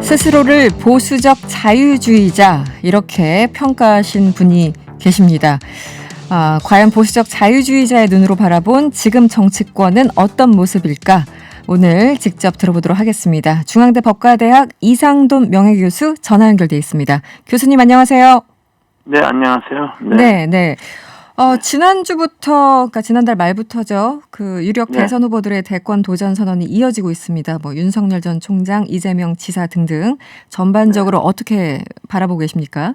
스스로를 보수적 자유주의자 이렇게 평가하신 분이 계십니다. 과연 보수적 자유주의자의 눈으로 바라본 지금 정치권은 어떤 모습일까? 오늘 직접 들어보도록 하겠습니다. 중앙대 법과대학 이상돈 명예교수 전화 연결돼 있습니다. 교수님 안녕하세요. 네, 안녕하세요. 네. 지난주부터, 그러니까 지난달 말부터죠. 그 유력 대선 후보들의 대권 도전 선언이 이어지고 있습니다. 윤석열 전 총장, 이재명 지사 등등 전반적으로 어떻게 바라보고 계십니까?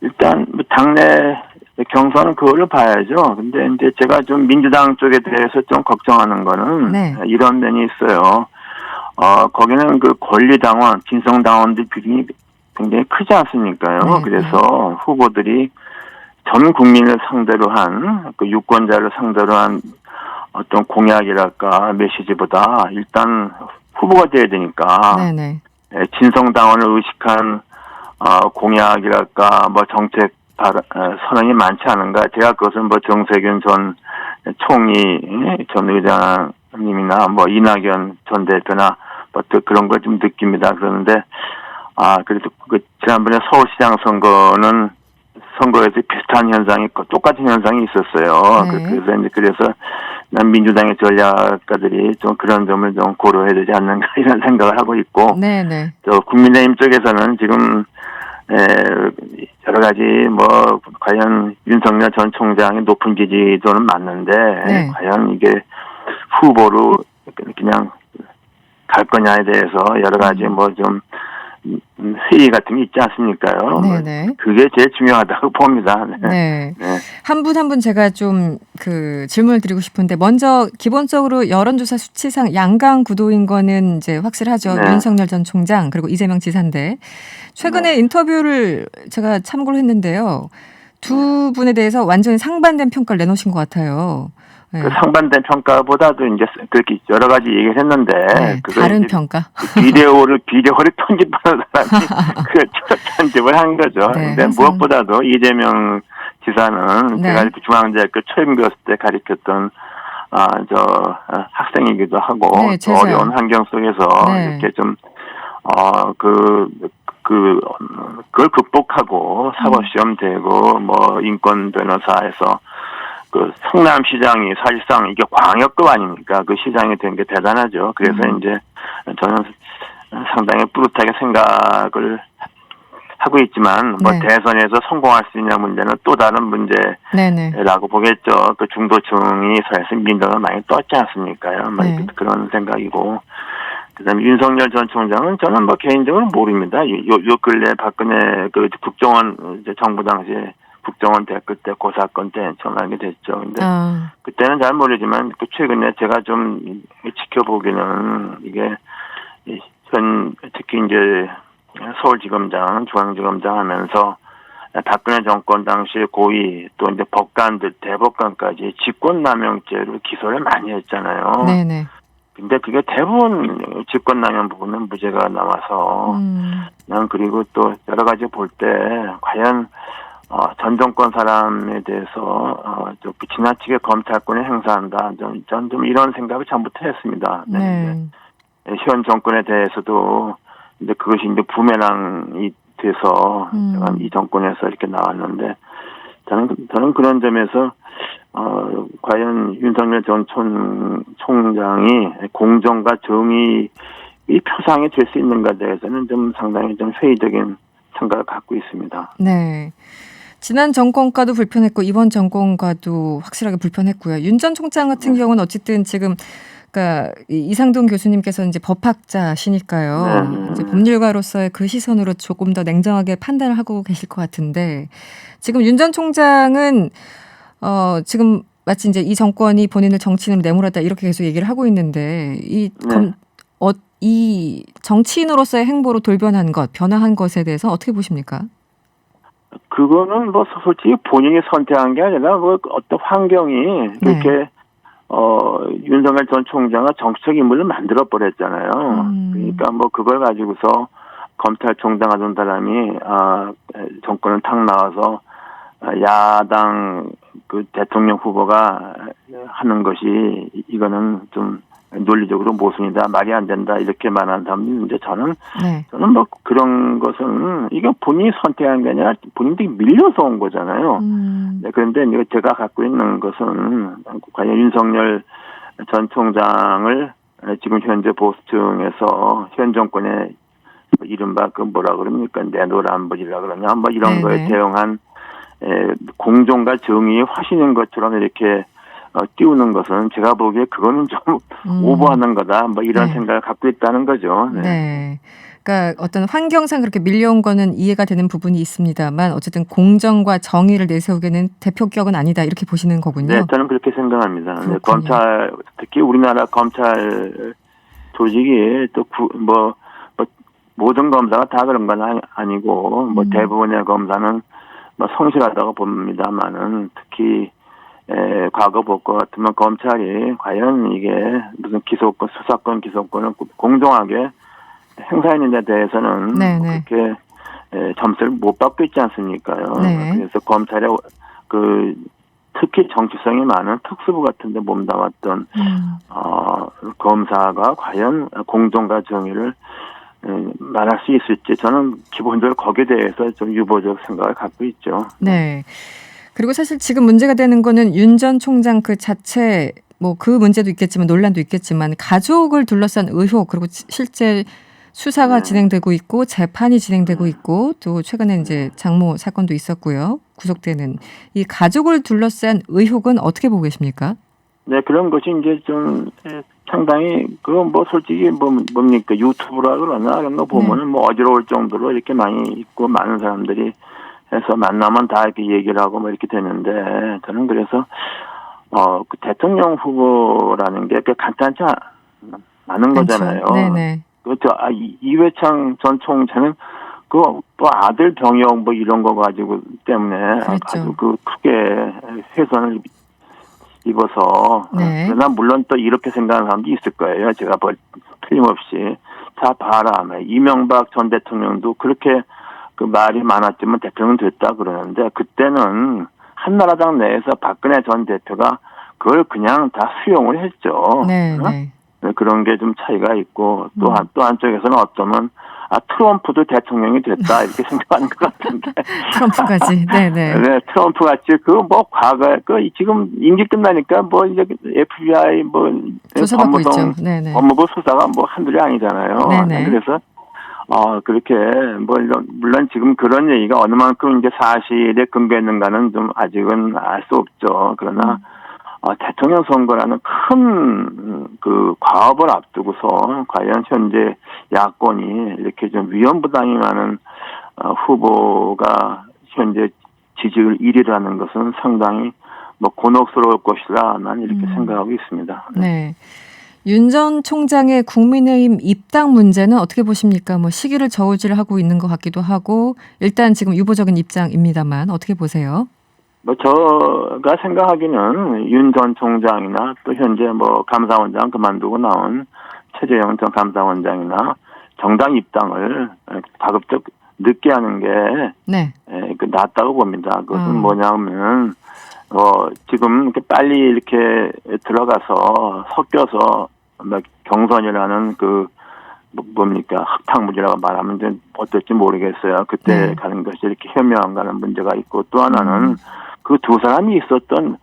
일단 당내 경선은 그거를 봐야죠. 근데 이제 제가 좀 민주당 쪽에 대해서 좀 걱정하는 거는 이런 면이 있어요. 거기는 그 권리당원, 진성당원들 비중이 굉장히 크지 않습니까요? 그래서 후보들이 전 국민을 상대로 한, 그 유권자를 상대로 한 어떤 공약이랄까, 메시지보다 일단 후보가 돼야 되니까, 진성당원을 의식한, 공약이랄까, 정책 선언이 많지 않은가. 제가 그것은 정세균 전 총리, 전 의장님이나 이낙연 전 대표나 또 그런 걸 좀 느낍니다. 그런데, 그래도 지난번에 서울시장 선거에서 비슷한 현상이, 똑같은 현상이 있었어요. 그래서 난 민주당의 전략가들이 좀 그런 점을 좀 고려해야 되지 않는가 이런 생각을 하고 있고, 또 국민의힘 쪽에서는 지금 여러 가지 과연 윤석열 전 총장의 높은 지지도는 맞는데 과연 이게 후보로 그냥 갈 거냐에 대해서 여러 가지 좀 회의 같은 게 있지 않습니까요? 그게 제일 중요하다고 봅니다. 한 분 한 분 제가 좀 질문을 드리고 싶은데, 먼저 기본적으로 여론조사 수치상 양강 구도인 거는 이제 확실하죠. 윤석열 전 총장 그리고 이재명 지사인데, 최근에 인터뷰를 제가 참고를 했는데요. 두 분에 대해서 완전히 상반된 평가를 내놓으신 것 같아요. 그 상반된 평가보다도 이제 그렇게 여러 가지 얘기를 했는데, 다른 평가. 비디오를 편집하는 사람이 그 편집을 한 거죠. 근데 무엇보다도 이재명 지사는 제가 중앙대학교 초임교수 때 가르쳤던 학생이기도 하고, 어려운 환경 속에서 이렇게 좀 그걸 극복하고 사법시험 되고 인권 변호사에서 그 성남시장이 사실상 이게 광역급 아닙니까? 그 시장이 된 게 대단하죠. 그래서 이제 저는 상당히 뿌듯하게 생각을 하고 있지만 대선에서 성공할 수 있냐 문제는 또 다른 문제라고 보겠죠. 그 중도층이 사실 민주당을 많이 떴지 않습니까요? 그런 생각이고, 그다음에 윤석열 전 총장은 저는 개인적으로 모릅니다. 요 근래 박근혜 그 국정원 정부 당시에 국정원 댓글 때 그 사건 때 처음 알게 됐죠. 근데 그때는 잘 모르지만 최근에 제가 좀 지켜보기는 이게 특히 이제 서울지검장, 중앙지검장 하면서 박근혜 정권 당시에 고위 또 이제 법관들, 대법관까지 직권남용죄로 기소를 많이 했잖아요. 근데 그게 대부분 직권남용 부분은 무죄가 나와서 난 그리고 또 여러 가지 볼 때 과연 전 정권 사람에 대해서 좀 지나치게 검찰권을 행사한다. 전 좀 이런 생각을 전부터 했습니다. 현 정권에 대해서도 이제 그것이 이제 부메랑이 돼서 이 정권에서 이렇게 나왔는데, 저는 그런 점에서 과연 윤석열 전 총장이 공정과 정의의 표상이 될 수 있는가에 대해서는 좀 상당히 좀 회의적인 생각을 갖고 있습니다. 지난 정권과도 불편했고 이번 정권과도 확실하게 불편했고요. 윤 전 총장 같은 경우는 어쨌든 지금 이상돈 교수님께서 이제 법학자시니까요. 이제 법률가로서의 그 시선으로 조금 더 냉정하게 판단을 하고 계실 것 같은데, 지금 윤 전 총장은 지금 마치 이제 이 정권이 본인을 정치인으로 내몰았다 이렇게 계속 얘기를 하고 있는데, 이 정치인으로서의 행보로 돌변한 것, 변화한 것에 대해서 어떻게 보십니까? 그거는 솔직히 본인이 선택한 게 아니라 어떤 환경이 이렇게 윤석열 전 총장은 정치적 인물을 만들어 버렸잖아요. 그러니까 그걸 가지고서 검찰총장 하던 사람이 정권을 탁 나와서 야당 그 대통령 후보가 하는 것이 이거는 좀 논리적으로 모순이다, 말이 안 된다 이렇게 말하는 사람도 있는데 저는 네. 뭐 그런 것은 이게 본인이 선택한 게 아니라 본인들이 밀려서 온 거잖아요. 네, 그런데 이거 제가 갖고 있는 것은 과연 윤석열 전 총장을 지금 현재 보수층에서 현 정권의 이른바 그 뭐라 그럽니까 내노란불이라 그러냐 뭐 이런 네네. 거에 대응한 공정과 정의의 화신인 것처럼 이렇게 띄우는 것은 제가 보기에 그거는 좀 오버하는 거다 뭐 이런 네. 생각을 갖고 있다는 거죠. 네. 네. 그러니까 어떤 환경상 그렇게 밀려온 거는 이해가 되는 부분이 있습니다만 어쨌든 공정과 정의를 내세우기에는 대표격은 아니다 이렇게 보시는 거군요. 네, 저는 그렇게 생각합니다. 네, 그렇군요. 검찰 특히 우리나라 검찰 조직이 또 모든 검사가 다 그런 건 아니고 뭐 대부분의 검사는 뭐 성실하다고 봅니다만은 특히 과거 볼 것 같으면 검찰이 과연 이게 무슨 기소권 수사권 기소권을 공정하게 행사했는데 대해서는 네네. 그렇게 점수를 못 받고 있지 않습니까요? 네. 그래서 검찰의 특히 정치성이 많은 특수부 같은데 몸담았던 검사가 과연 공정과 정의를 말할 수 있을지 저는 기본적으로 거기에 대해서 좀 유보적 생각을 갖고 있죠. 네. 그리고 사실 지금 문제가 되는 거는 윤 전 총장 그 자체 뭐 그 문제도 있겠지만 논란도 있겠지만 가족을 둘러싼 의혹 그리고 실제 수사가 진행되고 있고 재판이 진행되고 있고 또 최근에 이제 장모 사건도 있었고요. 구속되는 이 가족을 둘러싼 의혹은 어떻게 보고 계십니까? 네, 그런 것이 이제 좀 상당히 그건 뭐 솔직히 뭡니까 유튜브라 그러나 그런 거 보면은 뭐 어지러울 정도로 이렇게 많이 있고 많은 사람들이 해서 만나면 다 이렇게 얘기를 하고 뭐 이렇게 되는데 저는 그래서 그 대통령 후보라는 게 간단치 않은 거잖아요. 네네. 그렇죠. 이회창 전 총장은 뭐 아들 병역 뭐 이런 거 가지고 때문에 아주 크게 훼손을 입어서 네. 그러나 물론 또 이렇게 생각하는 사람도 있을 거예요. 제가 틀림없이 자 봐라 이명박 전 대통령도 그렇게 그 말이 많았지만 대통령 됐다 그러는데 그때는 한나라당 내에서 박근혜 전 대표가 그걸 그냥 다 수용을 했죠. 네. 네. 그런 게 좀 차이가 있고 또 한쪽에서는 어쩌면 트럼프도 대통령이 됐다 이렇게 생각하는 것 같은데 트럼프까지 네네. 네, 트럼프 같이 과거에 지금 임기 끝나니까 뭐 이제 FBI 조사받고 있죠. 네네. 법무부 수사가 뭐 한둘이 아니잖아요. 네네. 그래서 그렇게 물론 지금 그런 얘기가 어느 만큼 이제 사실에 근거 있는가는 좀 아직은 알 수 없죠. 그러나 대통령 선거라는 큰 그 과업을 앞두고서 과연 현재 야권이 이렇게 좀 위험부담이 많은 후보가 현재 지지율 1위를 하는 것은 상당히 곤혹스러울 것이라 난 이렇게 생각하고 있습니다. 네. 윤 전 총장의 국민의힘 입당 문제는 어떻게 보십니까? 뭐 시기를 저울질하고 있는 것 같기도 하고 일단 지금 유보적인 입장입니다만 어떻게 보세요? 제가 생각하기는 윤 전 총장이나 또 현재 감사원장 그만두고 나온 최재형 전 감사원장이나 정당 입당을 가급적 늦게 하는 게 낫다고 봅니다. 그것은 뭐냐면 지금 이렇게 빨리 이렇게 들어가서 섞여서 경선이라는 뭡니까 흙탕물이라고 말하면 좀 어떨지 모르겠어요. 그때 가는 것이 이렇게 현명한가는 문제가 있고 또 하나는 그 두 사람이 있었던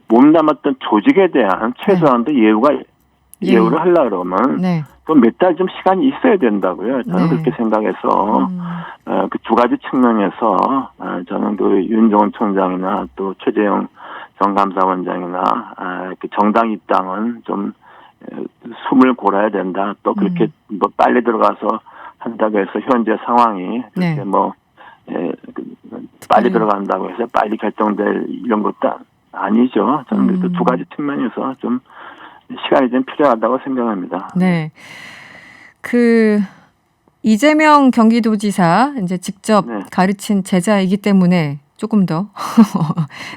몸담았던 조직에 대한 최소한도 예우를 하려 그러면 또 몇 달 좀 시간이 있어야 된다고요. 저는 그렇게 생각해서 그 두 가지 측면에서 저는 그 윤종원 총장이나 또 최재형 전 감사원장이나 그 정당 입당은 좀 숨을 골아야 된다. 또 그렇게 빨리 들어가서 한다고 해서 현재 상황이 그렇게 빨리 들어간다고 해서 빨리 결정될 이런 것도 아니죠. 저는 그 두 가지 측면에서 좀 시간이 좀 필요하다고 생각합니다. 네. 이재명 경기도지사 이제 직접 가르친 제자이기 때문에 조금 더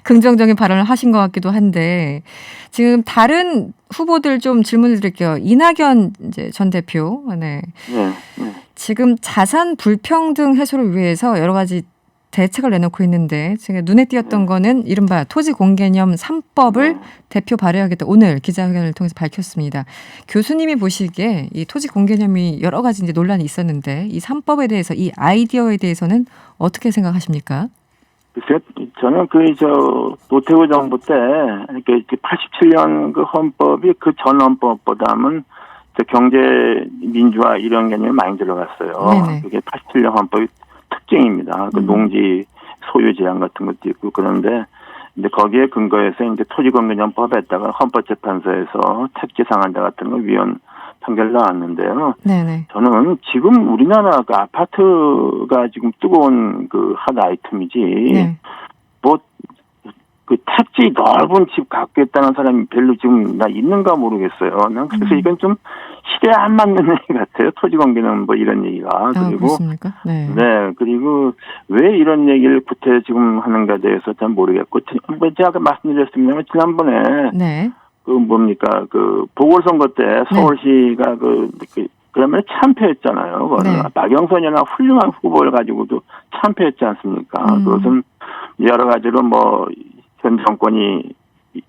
긍정적인 발언을 하신 것 같기도 한데 지금 다른 후보들 좀 질문을 드릴게요. 이낙연 이제 전 대표, 지금 자산 불평등 해소를 위해서 여러 가지 대책을 내놓고 있는데 제가 눈에 띄었던 거는 이른바 토지공개념 3법을 대표 발의하겠다. 오늘 기자회견을 통해서 밝혔습니다. 교수님이 보시기에 이 토지공개념이 여러 가지 이제 논란이 있었는데 이 3법에 대해서 이 아이디어에 대해서는 어떻게 생각하십니까? 글쎄요, 저는 노태우 정부 때, 87년 그 헌법이 그 전 헌법보다는 경제 민주화 이런 개념이 많이 들어갔어요. 네네. 그게 87년 헌법의 특징입니다. 그 농지 소유 제한 같은 것도 있고 그런데 이제 거기에 근거해서 이제 토지공개념법에다가 헌법재판소에서 택지 상한제 같은 거 위헌 판결 나왔는데요. 네네. 저는 지금 우리나라 그 아파트가 지금 뜨거운 그 핫 아이템이지. 네. 그 택지 넓은 집 갖고 있다는 사람이 별로 지금 있는가 모르겠어요. 난 그래서 이건 좀 시대에 안 맞는 얘기 같아요. 토지공개념 이런 얘기가. 그리고 그렇습니까? 네. 그리고 왜 이런 얘기를 구태 지금 하는가에 대해서 잘 모르겠고, 제가 말씀드렸습니다만 지난번에 네. 그 보궐선거 때 서울시가 그러면 참패했잖아요. 네. 박영선이나 훌륭한 후보를 가지고도 참패했지 않습니까? 그것은 여러 가지로 현 정권이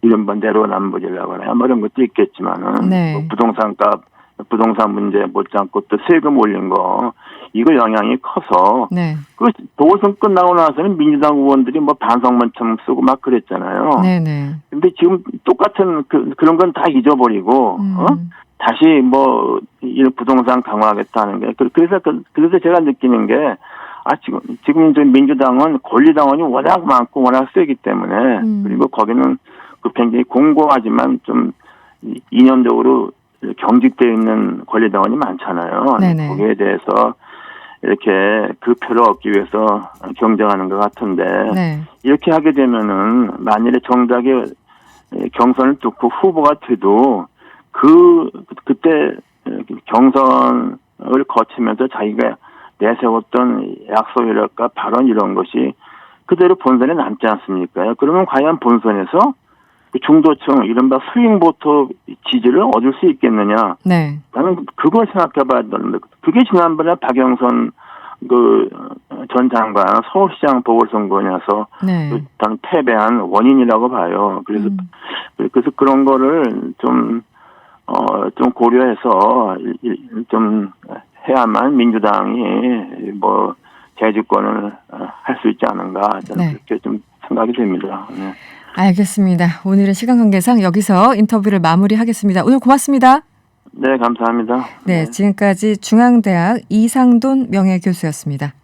이른바 내로남불이라고 하나 이런 것도 있겠지만은 네. 부동산 문제 못지않고 또 세금 올린 거 이거 영향이 커서 네. 그 보궐선거 끝나고 나서는 민주당 의원들이 반성문처럼 쓰고 막 그랬잖아요. 네네. 근데 지금 똑같은 그런 건 다 잊어버리고 다시 이런 부동산 강화하겠다는 게 그래서 제가 느끼는 게 지금 이제 민주당은 권리당원이 워낙 많고 워낙 세기 때문에 그리고 거기는 굉장히 공고하지만 좀 이념적으로 경직되어 있는 권리당원이 많잖아요. 네네. 거기에 대해서 이렇게 그 표를 얻기 위해서 경쟁하는 것 같은데 이렇게 하게 되면은 만일에 정작에 경선을 뚫고 후보가 돼도 그때 경선을 거치면서 자기가 내세웠던 약속이랄까 발언 이런 것이 그대로 본선에 남지 않습니까? 그러면 과연 본선에서 중도층 이른바 스윙보터 지지를 얻을 수 있겠느냐? 네. 나는 그걸 생각해봐야 되는데 그게 지난번에 박영선 전 장관 서울시장 보궐선거에서 일단 패배한 원인이라고 봐요. 그래서 그런 거를 좀 고려해서 좀 해야만 민주당이 재집권을 할 수 있지 않은가 저는 그렇게 좀 생각이 됩니다. 네. 알겠습니다. 오늘은 시간 관계상 여기서 인터뷰를 마무리하겠습니다. 오늘 고맙습니다. 네, 감사합니다. 네, 지금까지 중앙대학 이상돈 명예교수였습니다.